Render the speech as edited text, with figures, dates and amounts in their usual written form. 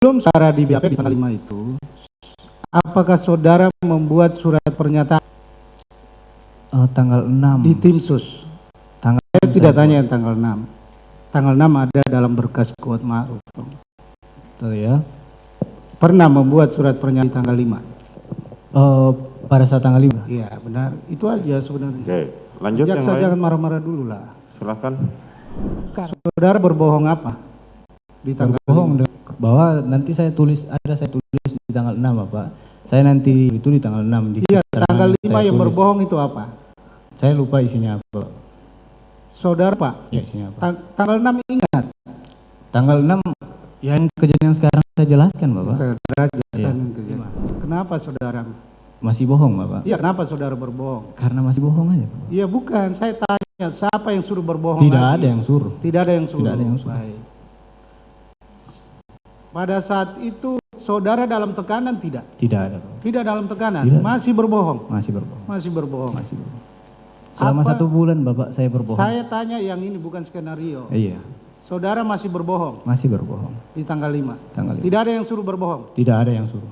Sebelum saudara di BAP di tanggal 5 itu, apakah saudara membuat surat pernyataan tanggal 6 di tim sus? tanggal Saya tidak tanya yang tanggal 6. Tanggal 6 ada dalam berkas Kuat Ma'ruf. Betul ya. Pernah membuat surat pernyataan di tanggal 5? Pada saat tanggal 5? Iya, benar. Itu aja sebenarnya. Oke, lanjut yang Jaksa lain. jangan marah-marah dulu lah. Silahkan. Saudara berbohong apa? Di tanggal Bohong 5? bahwa nanti saya tulis di tanggal 6 Bapak. Saya nanti itu di tanggal 6 di Iya, keterangan tanggal 5 saya yang tulis. berbohong itu apa? Saya lupa isinya apa. Saudara Pak, Ya, isinya apa? tanggal 6 ingat? Tanggal 6 yang kejadian yang sekarang saya jelaskan Bapak. Saudara jelaskan Iya. yang kejadian. Kenapa saudara? Masih bohong Bapak. Iya, kenapa saudara berbohong? Karena masih bohong aja. Bapak. Iya, bukan. Saya tanya, siapa yang suruh berbohong Tidak lagi? ada yang suruh. Tidak ada yang suruh. Tidak ada yang suruh. Baik. Pada saat itu saudara dalam tekanan tidak? Tidak ada Bapak. Tidak dalam tekanan. Tidak. Masih berbohong. Masih berbohong. Masih berbohong. Masih berbohong. Selama Apa? 1 bulan Bapak saya berbohong. Saya tanya yang ini bukan skenario. Iya, Saudara masih berbohong masih berbohong. di tanggal 5. Tanggal 5. Tidak ada yang suruh berbohong. Tidak ada yang suruh.